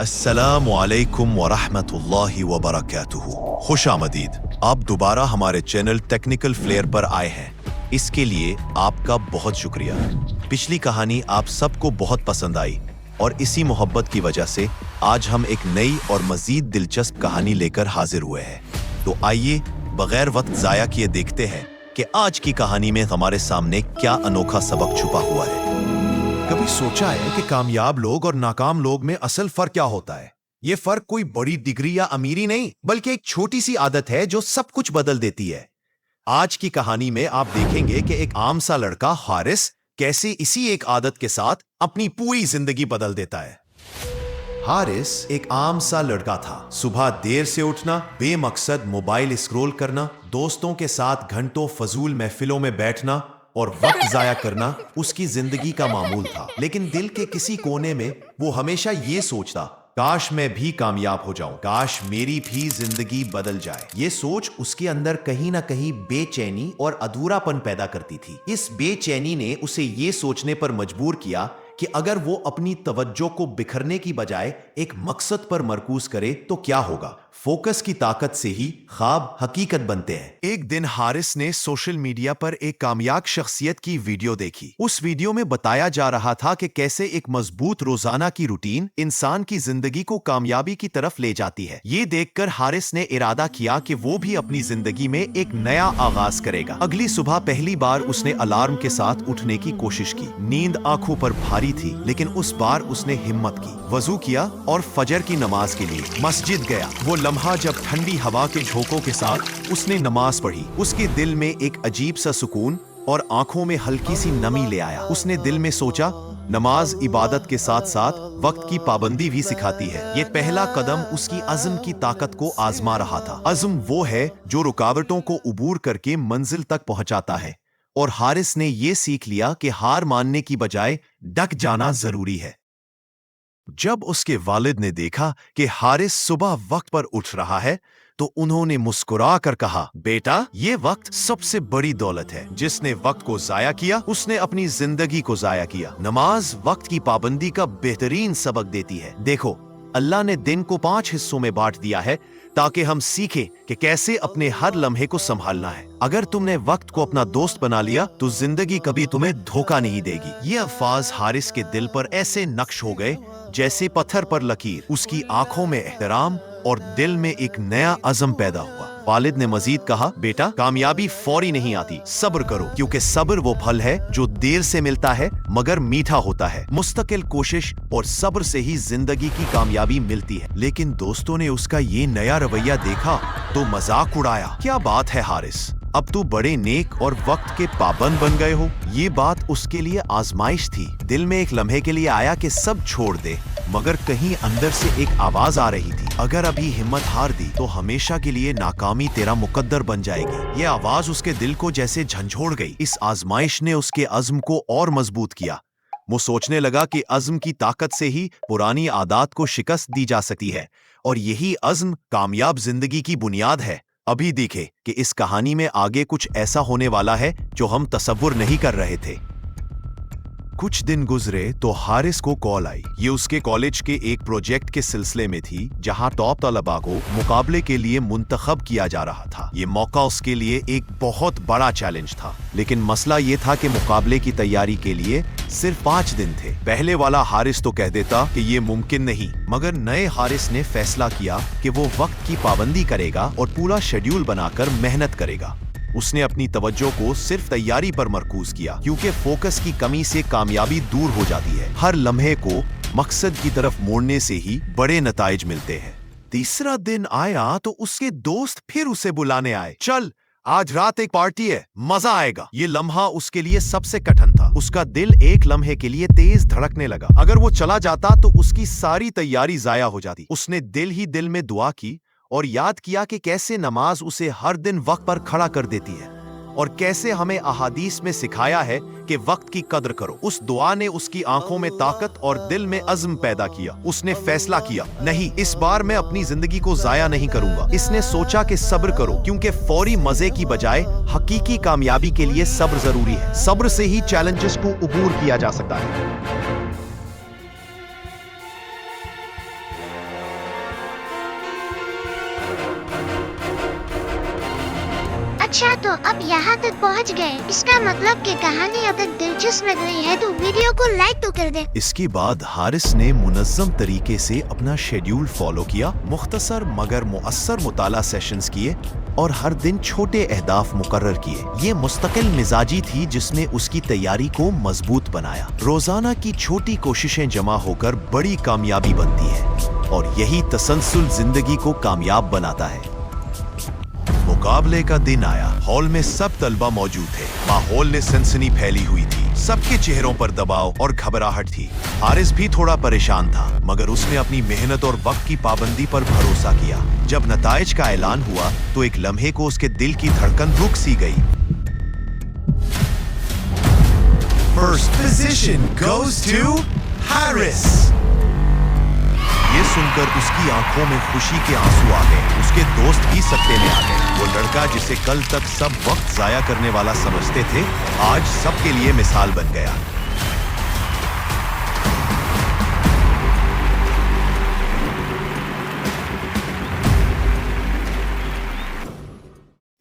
अस्सलाम वालेकुम वरहमतुल्लाहि वबरकातुहू। खुश आमदीद। आप दोबारा हमारे चैनल टेक्निकल फ्लेयर पर आए हैं, इसके लिए आपका बहुत शुक्रिया। पिछली कहानी आप सबको बहुत पसंद आई और इसी मोहब्बत की वजह से आज हम एक नई और मजीद दिलचस्प कहानी लेकर हाजिर हुए हैं। तो आइए बगैर वक्त जाया किए देखते हैं कि आज की कहानी में हमारे सामने क्या अनोखा सबक छुपा हुआ है। कभी सोचा है कि कामयाब लोग और नाकाम लोग में असल फर्क क्या होता है? ये फर्क कोई बड़ी डिग्री या अमीरी नहीं, बल्कि एक छोटी सी आदत है जो सब कुछ बदल देती है। आज की कहानी में आप देखेंगे कि एक आम सा लड़का हारिस कैसे इसी एक आदत के साथ अपनी पूरी जिंदगी बदल देता है। हारिस एक आम सा लड़का था। सुबह देर से उठना, बेमकसद मोबाइल स्क्रॉल करना, दोस्तों के साथ घंटों फजूल महफिलों में बैठना और वक्त जाया करना उसकी जिंदगी का मामूल था। लेकिन दिल के किसी कोने में वो हमेशा ये सोचता, काश मैं भी कामयाब हो जाऊं, काश मेरी भी जिंदगी बदल जाए। ये सोच उसके अंदर कहीं ना कहीं बेचैनी और अधूरापन पैदा करती थी। इस बेचैनी ने उसे ये सोचने पर मजबूर किया कि अगर वो अपनी तवज्जो को बिखरने की बजाय एक मकसद पर मरकूज करे तो क्या होगा। फोकस की ताकत से ही ख्वाब हकीकत बनते हैं। एक दिन हारिस ने सोशल मीडिया पर एक कामयाब शख्सियत की वीडियो देखी। उस वीडियो में बताया जा रहा था कि कैसे एक मजबूत रोजाना की रूटीन इंसान की जिंदगी को कामयाबी की तरफ ले जाती है। ये देखकर हारिस ने इरादा किया कि वो भी अपनी जिंदगी में एक नया आगाज करेगा। अगली सुबह पहली बार उसने अलार्म के साथ उठने की कोशिश की। नींद आंखों पर भारी थी, लेकिन उस बार उसने हिम्मत की, वजू किया और फजर की नमाज के लिए मस्जिद गया। वो लम्हा जब ठंडी हवा के झोंकों के साथ उसने नमाज पढ़ी, उसके दिल में एक अजीब सा सुकून और आंखों में हल्की सी नमी ले आया। उसने दिल में सोचा, नमाज इबादत के साथ साथ वक्त की पाबंदी भी सिखाती है। ये पहला कदम उसकी अज़्म की ताकत को आजमा रहा था। अज़्म वो है जो रुकावटों को उबूर करके मंजिल तक पहुंचाता है, और हारिस ने ये सीख लिया कि हार मानने की बजाय डट जाना जरूरी है। जब उसके वालिद ने देखा कि हारिस सुबह वक्त पर उठ रहा है तो उन्होंने मुस्कुरा कर कहा, बेटा, ये वक्त सबसे बड़ी दौलत है। जिसने वक्त को जाया किया उसने अपनी जिंदगी को जाया किया। नमाज वक्त की पाबंदी का बेहतरीन सबक देती है। देखो, अल्लाह ने दिन को 5 हिस्सों में बांट दिया है ताकि हम सीखें कि कैसे अपने हर लम्हे को संभालना है। अगर तुमने वक्त को अपना दोस्त बना लिया तो जिंदगी कभी तुम्हें धोखा नहीं देगी। ये अल्फाज हारिस के दिल पर ऐसे नक्श हो गए जैसे पत्थर पर लकीर। उसकी आंखों में एहतराम और दिल में एक नया अज़म पैदा हुआ। वालिद ने मजीद कहा, बेटा, कामयाबी फौरी नहीं आती, सब्र करो, क्योंकि सब्र वो फल है जो देर से मिलता है मगर मीठा होता है। मुस्तकिल कोशिश और सब्र से ही जिंदगी की कामयाबी मिलती है। लेकिन दोस्तों ने उसका ये नया रवैया देखा तो मजाक उड़ाया। क्या बात है हारिस, अब तू बड़े नेक और वक्त के पाबंद बन गए हो। ये बात उसके लिए आजमाइश थी। दिल में एक लम्हे के लिए आया कि सब छोड़ दे, मगर कहीं अंदर से एक आवाज आ रही थी, अगर अभी हिम्मत हार दी तो हमेशा के लिए नाकामी तेरा मुकद्दर बन जाएगी। ये आवाज उसके दिल को जैसे झंझोड़ गई। इस आजमाइश ने उसके अज़्म को और मजबूत किया। वो सोचने लगा कि अज़्म की ताकत से ही पुरानी आदत को शिकस्त दी जा सकती है, और यही अज़्म कामयाब जिंदगी की बुनियाद है। अभी देखे कि इस कहानी में आगे कुछ ऐसा होने वाला है जो हम तसव्वुर नहीं कर रहे थे। कुछ दिन गुजरे तो हारिस को कॉल आई। ये उसके कॉलेज के एक प्रोजेक्ट के सिलसिले में थी, जहां टॉप तलबा को मुकाबले के लिए मुंतखब किया जा रहा था। ये मौका उसके लिए एक बहुत बड़ा चैलेंज था, लेकिन मसला ये था कि मुकाबले की तैयारी के लिए सिर्फ 5 दिन थे। पहले वाला हारिस तो कह देता कि ये मुमकिन नहीं, मगर नए हारिस ने फैसला किया कि वो वक्त की पाबंदी करेगा और पूरा शेड्यूल बनाकर मेहनत करेगा। उसने अपनी तवज्जो को सिर्फ तैयारी पर मरकूज किया, क्योंकि फोकस की कमी से कामयाबी दूर हो जाती है। हर लम्हे को मकसद की तरफ मोड़ने से ही बड़े नताइज मिलते हैं। तीसरा दिन आया तो उसके दोस्त फिर उसे बुलाने आए। चल, आज रात एक पार्टी है, मजा आएगा। ये लम्हा उसके लिए सबसे कठिन था। उसका दिल एक लम्हे के लिए तेज धड़कने लगा। अगर वो चला जाता तो उसकी सारी तैयारी जाया हो जाती। उसने दिल ही दिल में दुआ की और याद किया कि कैसे नमाज उसे हर दिन वक्त पर खड़ा कर देती है, और कैसे हमें अहादीस में सिखाया है कि वक्त की कदर करो। उस दुआ ने उसकी आंखों में ताकत और दिल में अज़्म पैदा किया। उसने फैसला किया, नहीं, इस बार मैं अपनी जिंदगी को जाया नहीं करूंगा। इसने सोचा कि सब्र करो, क्योंकि फौरी मजे की बजाय हकीकी कामयाबी के लिए सब्र जरूरी है। सब्र से ही चैलेंजेस को उबूर किया जा सकता है। اچھا تو اب یہاں تک پہنچ گئے، اس کا مطلب کہ کہانی اگر دلچسپ لگ رہی ہے تو ویڈیو کو لائک تو کر دے۔ اس کے بعد حارث نے منظم طریقے سے اپنا شیڈیول فالو کیا، مختصر مگر مؤثر مطالعہ سیشنز کیے اور ہر دن چھوٹے اہداف مقرر کیے۔ یہ مستقل مزاجی تھی جس نے اس کی تیاری کو مضبوط بنایا۔ روزانہ کی چھوٹی کوششیں جمع ہو کر بڑی کامیابی بنتی ہے اور یہی تسلسل زندگی کو کامیاب بناتا ہے۔ مقابلے کا دن آیا۔ ہال میں سب طلبہ موجود تھے۔ ماحول نے سنسنی پھیلی ہوئی تھی، سب کے چہروں پر دباؤ اور گھبراہٹ تھی۔ حارث بھی تھوڑا پریشان تھا، مگر اس نے اپنی محنت اور وقت کی پابندی پر بھروسہ کیا۔ جب نتائج کا اعلان ہوا تو ایک لمحے کو اس کے دل کی دھڑکن رک سی گئی۔ First position goes to Harris۔ یہ سن کر اس کی آنکھوں میں خوشی کے آنسو آ گئے۔ اس کے دوست بھی سکتے میں آ گئے۔ وہ لڑکا جسے کل تک سب وقت ضائع کرنے والا سمجھتے تھے، آج سب کے لیے مثال بن گیا۔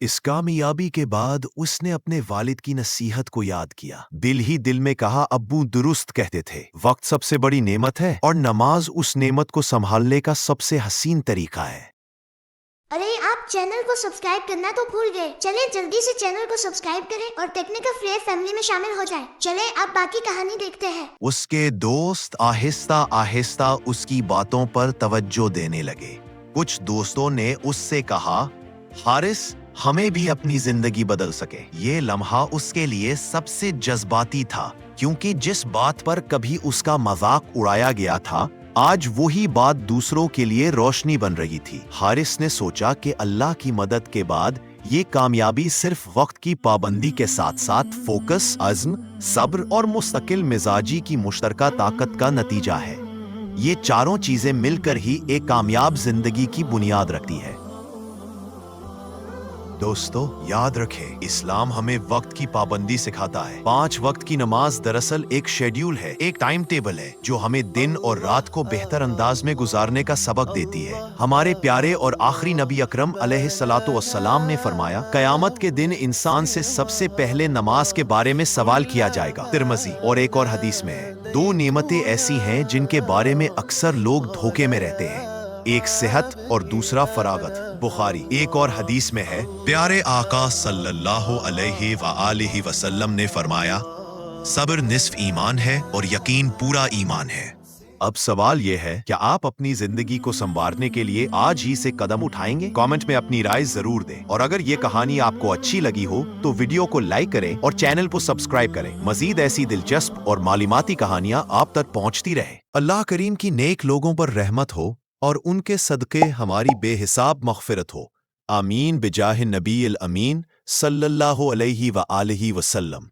اس کامیابی کے بعد اس نے اپنے والد کی نصیحت کو یاد کیا۔ دل ہی دل میں کہا، ابو درست کہتے تھے، وقت سب سے بڑی نعمت ہے اور نماز اس نعمت کو سنبھالنے کا سب سے حسین طریقہ ہے۔ ارے آپ چینل کو سبسکرائب کرنا تو بھول گئے، چلیں جلدی سے چینل کو سبسکرائب کریں اور ٹیکنیکل فلیر فیملی میں شامل ہو جائیں۔ چلیں اب باقی کہانی دیکھتے ہیں۔ اس کے دوست آہستہ آہستہ اس کی باتوں پر توجہ دینے لگے۔ کچھ دوستوں نے اس سے کہا، حارث ہمیں بھی اپنی زندگی بدل سکے۔ یہ لمحہ اس کے لیے سب سے جذباتی تھا، کیونکہ جس بات پر کبھی اس کا مذاق اڑایا گیا تھا، آج وہی بات دوسروں کے لیے روشنی بن رہی تھی۔ حارث نے سوچا کہ اللہ کی مدد کے بعد یہ کامیابی صرف وقت کی پابندی کے ساتھ ساتھ فوکس، عزم، صبر اور مستقل مزاجی کی مشترکہ طاقت کا نتیجہ ہے۔ یہ چاروں چیزیں مل کر ہی ایک کامیاب زندگی کی بنیاد رکھتی ہے۔ دوستو یاد رکھیں، اسلام ہمیں وقت کی پابندی سکھاتا ہے۔ 5 وقت کی نماز دراصل ایک شیڈیول ہے، ایک ٹائم ٹیبل ہے جو ہمیں دن اور رات کو بہتر انداز میں گزارنے کا سبق دیتی ہے۔ ہمارے پیارے اور آخری نبی اکرم علیہ الصلوۃ والسلام نے فرمایا، قیامت کے دن انسان سے سب سے پہلے نماز کے بارے میں سوال کیا جائے گا۔ ترمذی اور ایک اور حدیث میں ہے، 2 نعمتیں ایسی ہیں جن کے بارے میں اکثر لوگ دھوکے میں رہتے ہیں، ایک صحت اور دوسرا فراغت۔ بخاری۔ ایک اور حدیث میں ہے، پیارے آقا صلی اللہ علیہ وآلہ وسلم نے فرمایا، صبر نصف ایمان ہے اور یقین پورا ایمان ہے۔ اب سوال یہ ہے کہ آپ اپنی زندگی کو سنوارنے کے لیے آج ہی سے قدم اٹھائیں گے؟ کامنٹ میں اپنی رائے ضرور دیں، اور اگر یہ کہانی آپ کو اچھی لگی ہو تو ویڈیو کو لائک کریں اور چینل کو سبسکرائب کریں۔ مزید ایسی دلچسپ اور معلوماتی کہانیاں آپ تک پہنچتی رہے۔ اللہ کریم کی نیک لوگوں پر رحمت ہو اور ان کے صدقے ہماری بے حساب مغفرت ہو۔ آمین بجاہ نبی الامین صلی اللہ علیہ وآلہ وسلم۔